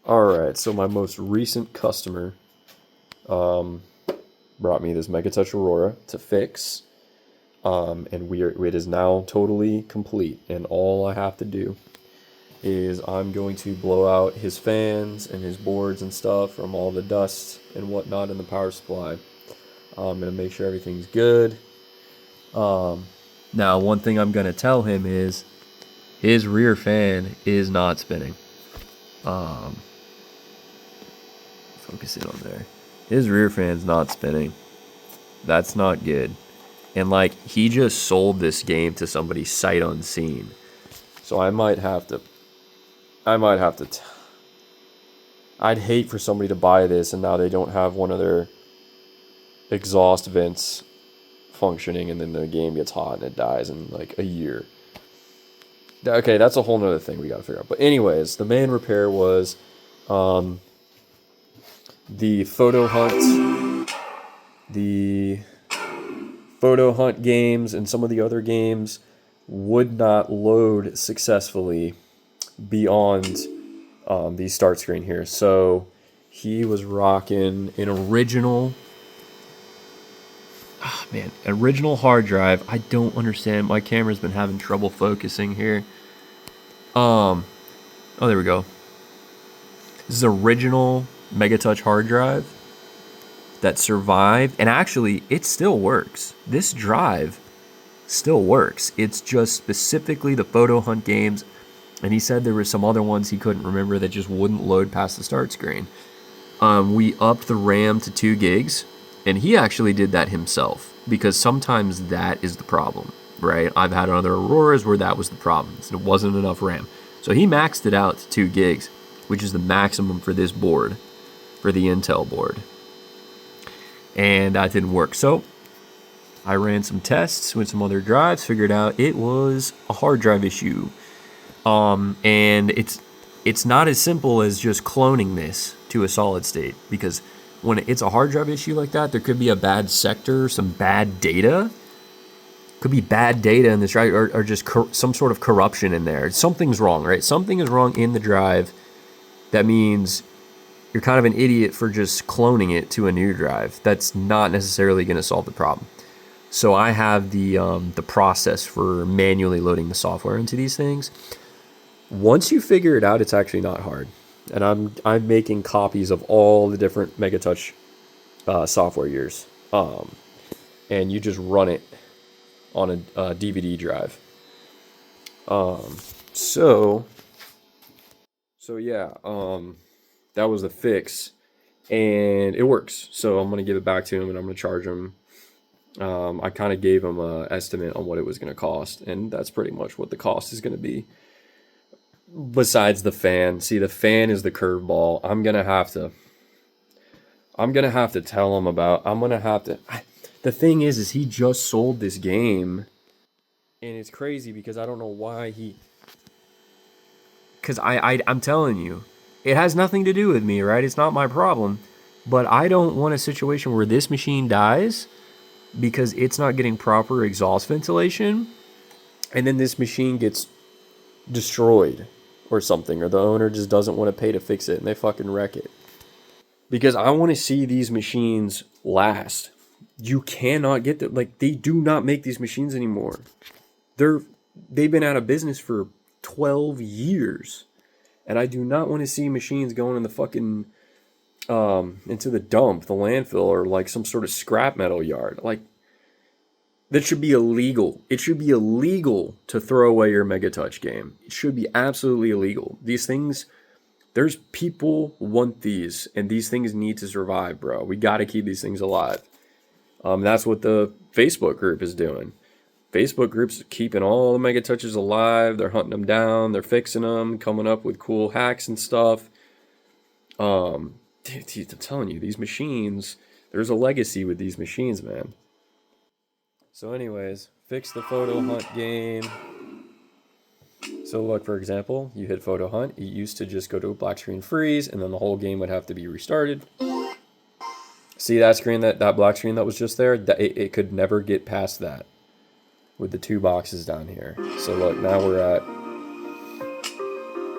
Alright, so my most recent customer brought me this Megatouch Aurora to fix. And it is now totally complete. And all I have to do is I'm going to blow out his fans and his boards and stuff from all the dust and whatnot in the power supply. I'm going to make sure everything's good. Now, one thing I'm going to tell him is his rear fan is not spinning. Focus in on there. His rear fan's not spinning. That's not good. And like, he just sold this game to somebody sight unseen. So I might have to I'd hate for somebody to buy this and now they don't have one of their exhaust vents functioning and then the game gets hot and it dies in like a year. Okay, that's a whole nother thing we gotta figure out. But anyways, the main repair was the photo hunt games and some of the other games would not load successfully beyond the start screen here. So he was rocking an original hard drive. I don't understand. My camera's been having trouble focusing here. Oh, there we go. This is original Megatouch hard drive that survived, and actually it still works. This drive still works. It's just specifically the photo hunt games, and he said there were some other ones he couldn't remember that just wouldn't load past the start screen. We upped the RAM to 2 gigs, and he actually did that himself because sometimes that is the problem, right? I've had other Auroras where that was the problem. So it wasn't enough RAM. So he maxed it out to 2 gigs, which is the maximum for this board, for the Intel board. And that didn't work. So I ran some tests with some other drives, figured out it was a hard drive issue. And it's not as simple as just cloning this to a solid state, because when it's a hard drive issue like that, there could be a bad sector, some bad data. Could be bad data in this drive, or just some sort of corruption in there. Something's wrong, right? Something is wrong in the drive. That means you're kind of an idiot for just cloning it to a new drive. That's not necessarily going to solve the problem. So I have the process for manually loading the software into these things. Once you figure it out, it's actually not hard. And I'm making copies of all the different Megatouch software years, and you just run it on a DVD drive. So yeah, that was the fix, and it works. So I'm gonna give it back to him, and I'm gonna charge him. I kind of gave him an estimate on what it was gonna cost, and that's pretty much what the cost is gonna be. Besides the fan, see, the fan is the curveball. I'm gonna have to tell him about. The thing is he just sold this game, and it's crazy because I don't know why he. Because I'm telling you, it has nothing to do with me, right? It's not my problem, but I don't want a situation where this machine dies because it's not getting proper exhaust ventilation, and then this machine gets destroyed or something, or the owner just doesn't want to pay to fix it and they fucking wreck it. Because I want to see these machines last. You cannot get them. Like, they do not make these machines anymore. They've been out of business for 12 years. And I do not want to see machines going in the fucking into the dump, the landfill, or like some sort of scrap metal yard. Like, that should be illegal. It should be illegal to throw away your Megatouch game. It should be absolutely illegal. These things, there's people want these, and these things need to survive, bro. We got to keep these things alive. That's what the Facebook group is doing. Facebook groups keeping all the Megatouches alive. They're hunting them down. They're fixing them, coming up with cool hacks and stuff. Dude, I'm telling you, these machines, there's a legacy with these machines, man. So anyways, fix the photo hunt game. So look, for example, you hit photo hunt. It used to just go to a black screen freeze, and then the whole game would have to be restarted. See that screen, that black screen that was just there? It could never get past that with the 2 boxes down here. So look, now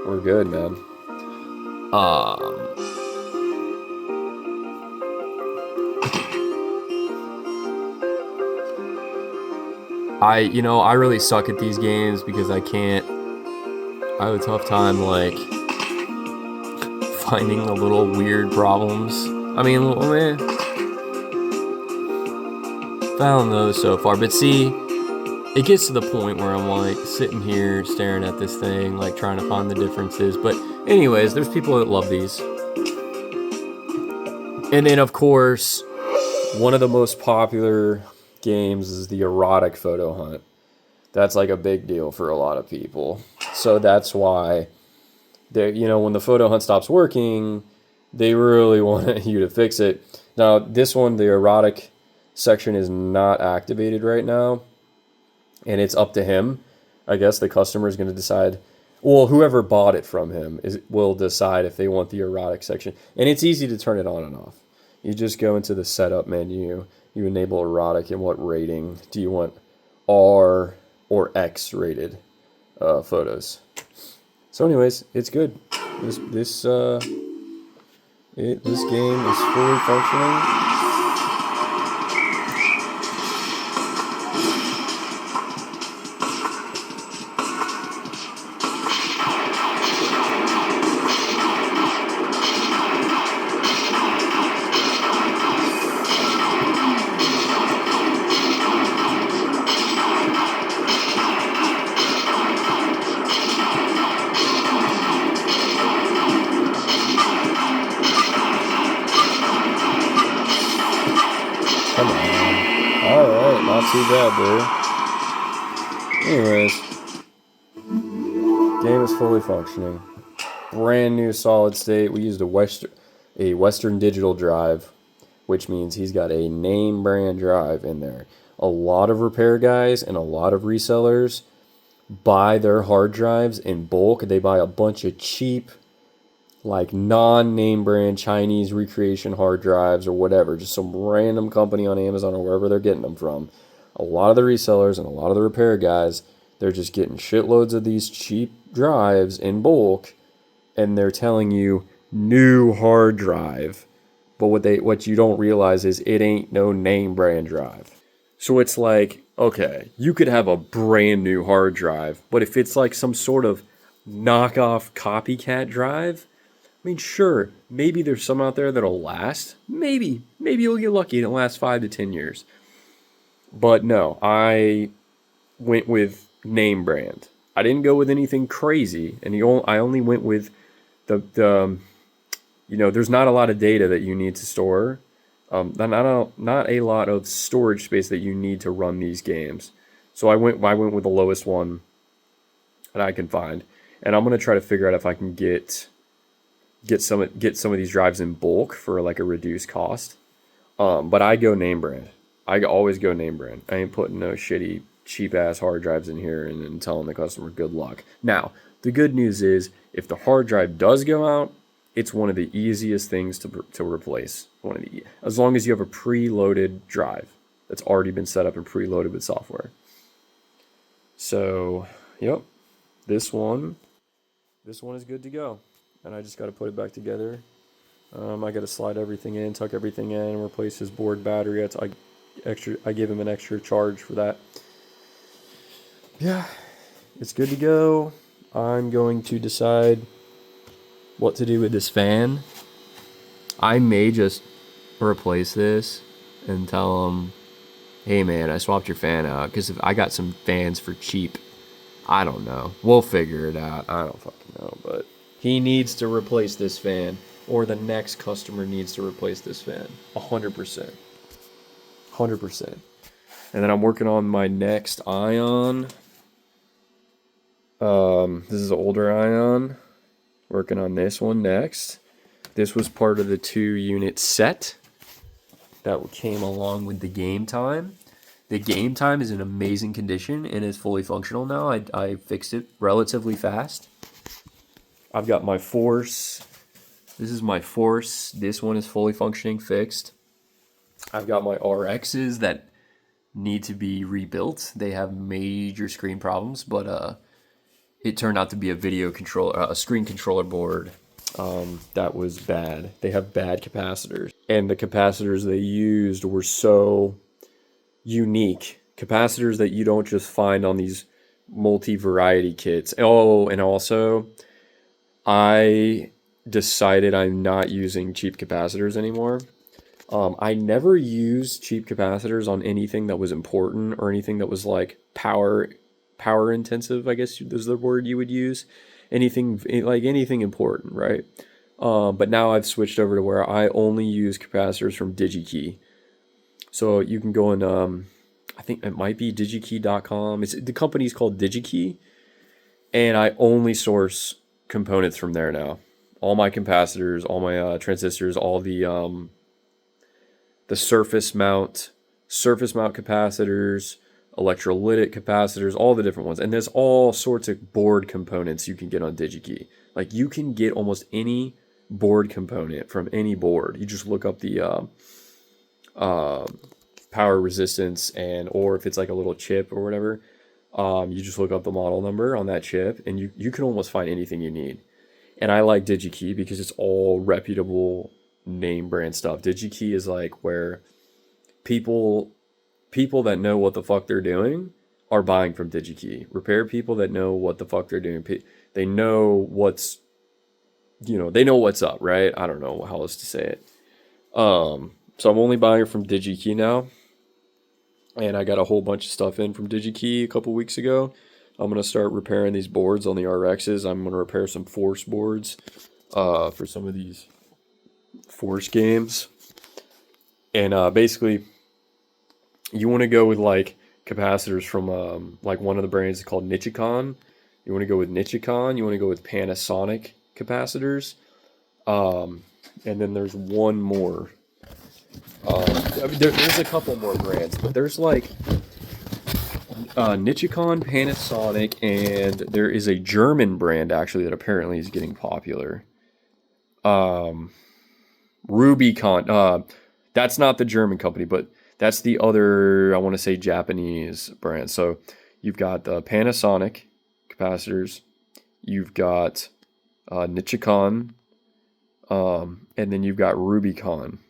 we're good, man. Um, I really suck at these games because I can't. I have a tough time like finding the little weird problems. I mean, found those so far, but see, it gets to the point where I'm like sitting here staring at this thing, like trying to find the differences. But anyways, there's people that love these. And then of course, one of the most popular games is the erotic photo hunt. That's like a big deal for a lot of people. So that's why when the photo hunt stops working, they really want you to fix it. Now, this one, the erotic section is not activated right now, and it's up to him. I guess the customer is going to decide. Well, whoever bought it from him will decide if they want the erotic section, and it's easy to turn it on and off. You just go into the setup menu, you enable erotic, and what rating do you want, R or X rated photos. So, anyways, it's good. This game is fully functioning. Come on. Alright, not too bad, bro. Anyways, game is fully functioning. Brand new solid state. We used a Western Digital drive, which means he's got a name brand drive in there. A lot of repair guys and a lot of resellers buy their hard drives in bulk. They buy a bunch of cheap, like non-name brand Chinese recreation hard drives or whatever, just some random company on Amazon or wherever they're getting them from. A lot of the resellers and a lot of the repair guys, they're just getting shitloads of these cheap drives in bulk, and they're telling you new hard drive. But what you don't realize is it ain't no name brand drive. So it's like, okay, you could have a brand new hard drive, but if it's like some sort of knockoff copycat drive, I mean, sure, maybe there's some out there that'll last. Maybe you'll get lucky and it'll last 5 to 10 years. But no, I went with name brand. I didn't go with anything crazy, and I only went with the there's not a lot of data that you need to store. Not a lot of storage space that you need to run these games. So I went with the lowest one that I can find, and I'm gonna try to figure out if I can get some of these drives in bulk for like a reduced cost. But I go name brand. I always go name brand. I ain't putting no shitty cheap ass hard drives in here and then telling the customer good luck. Now, the good news is if the hard drive does go out, it's one of the easiest things to replace. As long as you have a preloaded drive that's already been set up and preloaded with software. So, yep, this one is good to go. And I just got to put it back together. I got to slide everything in, tuck everything in, and replace his board battery. I gave him an extra charge for that. Yeah, it's good to go. I'm going to decide what to do with this fan. I may just replace this and tell him, hey man, I swapped your fan out because if I got some fans for cheap. I don't know. We'll figure it out. I don't fucking know, but he needs to replace this fan, or the next customer needs to replace this fan. 100%. 100%. And then I'm working on my next Ion. This is an older Ion. Working on this one next. This was part of the 2-unit set that came along with the Game Time. The Game Time is in amazing condition and is fully functional now. I fixed it relatively fast. I've got my Force. This is my Force. This one is fully functioning, fixed. I've got my RXs that need to be rebuilt. They have major screen problems, but it turned out to be a screen controller board That was bad. They have bad capacitors, and the capacitors they used were so unique. Capacitors that you don't just find on these multi-variety kits. Oh, and also I decided I'm not using cheap capacitors anymore. I never used cheap capacitors on anything that was important or anything that was like power intensive, I guess is the word you would use. Anything like anything important, right? But now I've switched over to where I only use capacitors from DigiKey. So you can go and I think it might be digikey.com. The company's called DigiKey, and I only source components from there now. All my capacitors, all my transistors, all the surface mount capacitors, electrolytic capacitors, all the different ones. And there's all sorts of board components you can get on DigiKey. Like you can get almost any board component from any board. You just look up the power resistance, and or if it's like a little chip or whatever, you just look up the model number on that chip, and you can almost find anything you need. And I like DigiKey because it's all reputable name brand stuff. DigiKey is like where people that know what the fuck they're doing are buying from DigiKey. Repair people that know what the fuck they're doing. They know what's they know what's up, right? I don't know how else to say it. So I'm only buying from DigiKey now, and I got a whole bunch of stuff in from DigiKey a couple weeks ago. I'm gonna start repairing these boards on the RXs. I'm gonna repair some Force boards for some of these Force games, and basically, you want to go with like capacitors from like one of the brands called Nichicon. You want to go with Nichicon. You want to go with Panasonic capacitors, and then there's one more. There's a couple more brands, but there's like Nichicon, Panasonic, and there is a German brand actually that apparently is getting popular. Rubicon. That's not the German company, but that's the other, I want to say, Japanese brand. So you've got the Panasonic capacitors, you've got Nichicon, and then you've got Rubicon.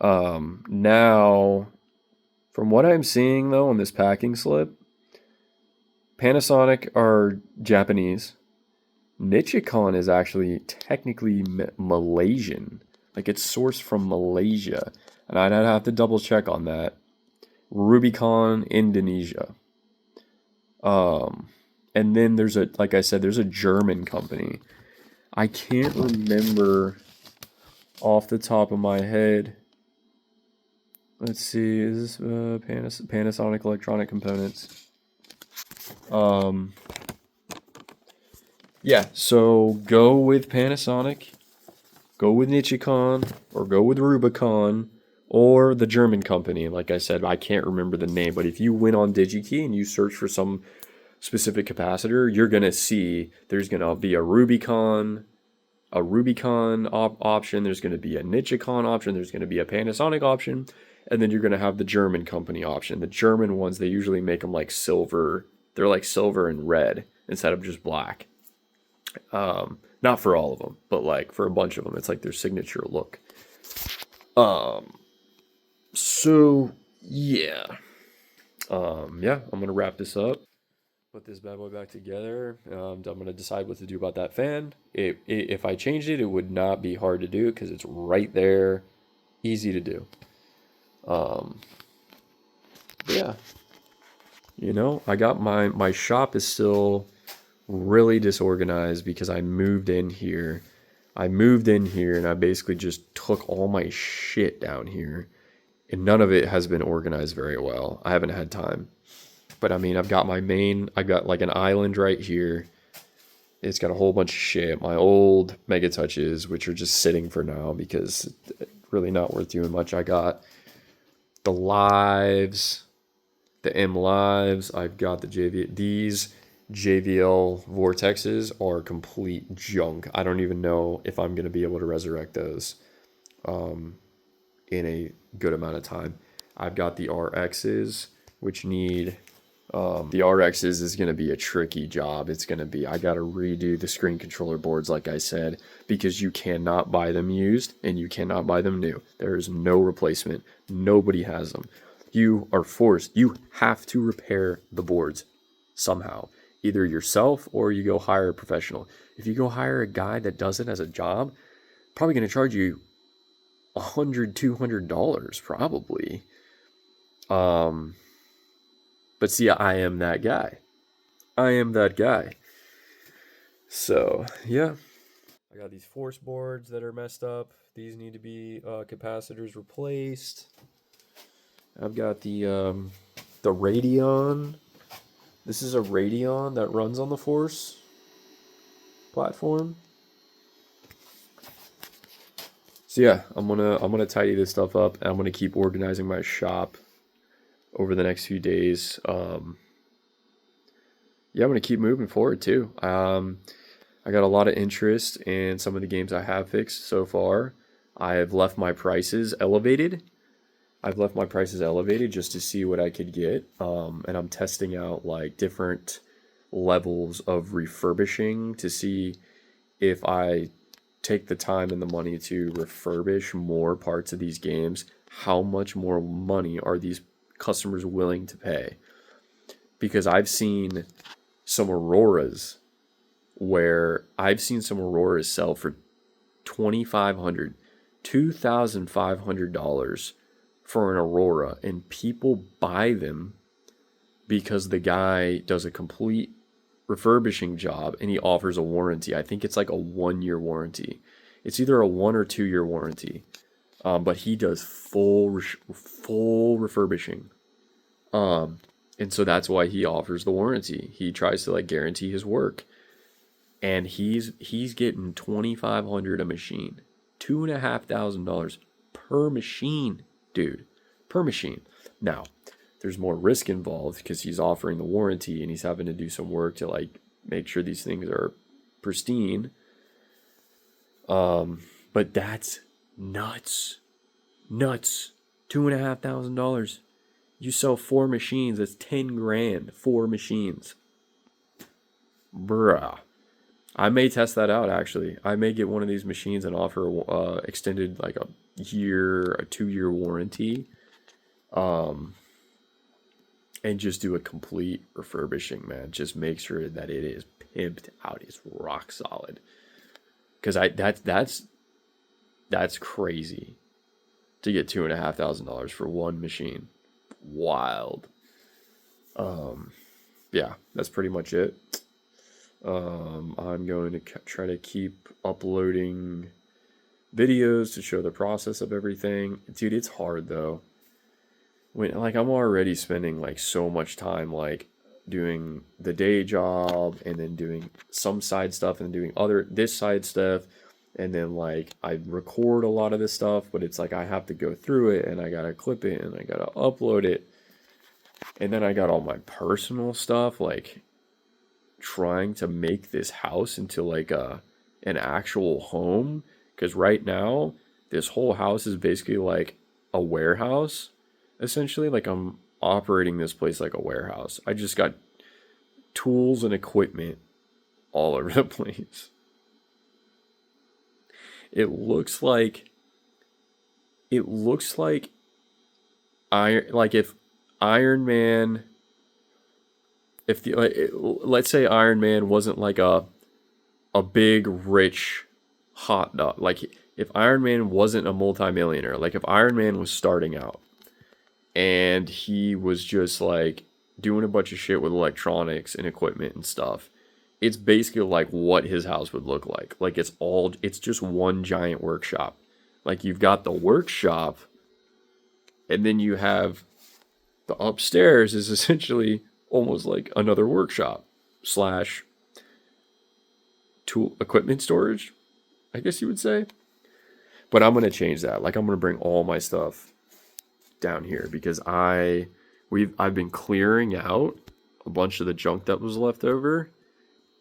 Now, from what I'm seeing though on this packing slip, Panasonic are Japanese. Nichicon is actually technically Malaysian. Like it's sourced from Malaysia. And I'd have to double check on that. Rubicon, Indonesia. And then like I said, there's a German company. I can't remember off the top of my head. Let's see, is this Panasonic Electronic Components? Yeah, so go with Panasonic, go with Nichicon, or go with Rubicon, or the German company. Like I said, I can't remember the name, but if you went on DigiKey and you search for some specific capacitor, you're going to see there's going to be a Rubicon option, there's going to be a Nichicon option, there's going to be a Panasonic option, and then you're going to have the German company option. The German ones, they usually make them like silver. They're like silver and red instead of just black. Not for all of them, but like for a bunch of them, it's like their signature look. So yeah. Yeah, I'm gonna wrap this up. Put this bad boy back together. I'm gonna decide what to do about that fan. If I changed it, it would not be hard to do because it's right there, easy to do. Yeah, I got my shop is still really disorganized because I moved in here. And I basically just took all my shit down here, and none of it has been organized very well. I haven't had time. But I mean, I've got like an island right here. It's got a whole bunch of shit. My old Megatouches, which are just sitting for now because it's really not worth doing much. I got the lives, the M lives. I've got the these JVL vortexes are complete junk. I don't even know if I'm going to be able to resurrect those in a good amount of time. I've got the RXs, which need The RXs is going to be a tricky job. It's going to be, I got to redo the screen controller boards, like I said, because you cannot buy them used and you cannot buy them new. There is no replacement. Nobody has them. You are forced, you have to repair the boards somehow, either yourself or you go hire a professional. If you go hire a guy that does it as a job, probably going to charge you $100, $200 probably. But see, I am that guy. I am that guy. So, yeah. I got these force boards that are messed up. These need to be capacitors replaced. I've got the Radeon. This is a Radeon that runs on the Force platform. So yeah, I'm gonna tidy this stuff up, and I'm gonna keep organizing my shop over the next few days. Yeah, I'm gonna keep moving forward too. I got a lot of interest in some of the games I have fixed so far. I have left my prices elevated. Just to see what I could get. And I'm testing out like different levels of refurbishing to see if I take the time and the money to refurbish more parts of these games, how much more money are these customers willing to pay? Because I've seen some Auroras sell for $2,500, $2,500 for an Aurora, and people buy them because the guy does a complete refurbishing job and he offers a warranty. I think it's like a 1-year warranty. It's either a 1 or 2-year warranty, but he does full refurbishing. And so that's why he offers the warranty. He tries to like guarantee his work, and he's getting $2,500 a machine, $2,500 per machine, dude, per machine. Now, there's more risk involved because he's offering the warranty and he's having to do some work to like make sure these things are pristine. But that's nuts. $2,500. You sell 4 machines, that's 10 grand, 4 machines. Bruh. I may test that out actually. I may get one of these machines and offer extended like a 2-year warranty. And just do a complete refurbishing, man. Just make sure that it is pimped out, it's rock solid. Because that's crazy to get $2,500 for one machine. Wild. Yeah, that's pretty much it. I'm going to try to keep uploading videos to show the process of everything. Dude, it's hard though. When like I'm already spending like so much time like doing the day job and then doing some side stuff and doing this side stuff, and then like I record a lot of this stuff, but it's like I have to go through it and I gotta clip it and I gotta upload it, and then I got all my personal stuff like trying to make this house into like an actual home, because right now this whole house is basically like a warehouse. Essentially, like I'm operating this place like a warehouse. I just got tools and equipment all over the place. It looks like if Iron Man, let's say Iron Man wasn't like a big rich hot dog. Like if Iron Man wasn't a multimillionaire, like if Iron Man was starting out and he was just like doing a bunch of shit with electronics and equipment and stuff, it's basically like what his house would look like. Like it's just one giant workshop. Like you've got the workshop, and then you have the upstairs is essentially almost like another workshop slash tool equipment storage, I guess you would say. But I'm gonna change that. Like I'm gonna bring all my stuff down here because I've been clearing out a bunch of the junk that was left over,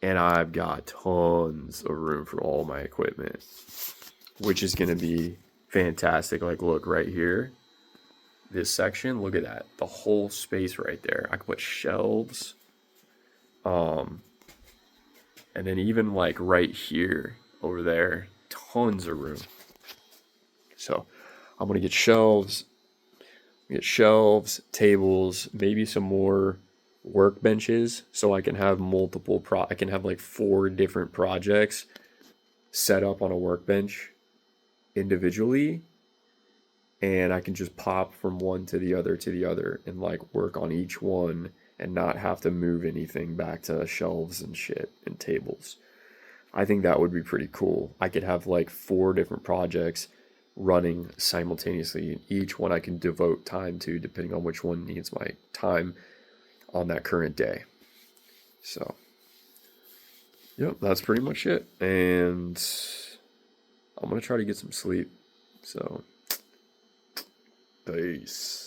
and I've got tons of room for all my equipment, which is gonna be fantastic. Like look right here, this section, look at that. The whole space right there. I could put shelves. And then even like right here, over there, tons of room. So I'm gonna get shelves, tables, maybe some more workbenches, so I can have I can have like 4 different projects set up on a workbench individually, and I can just pop from one to the other and like work on each one and not have to move anything back to shelves and shit and tables. I think that would be pretty cool. I could have like 4 different projects running simultaneously, and each one I can devote time to depending on which one needs my time on that current day. So, yep, that's pretty much it. And I'm going to try to get some sleep. So, peace.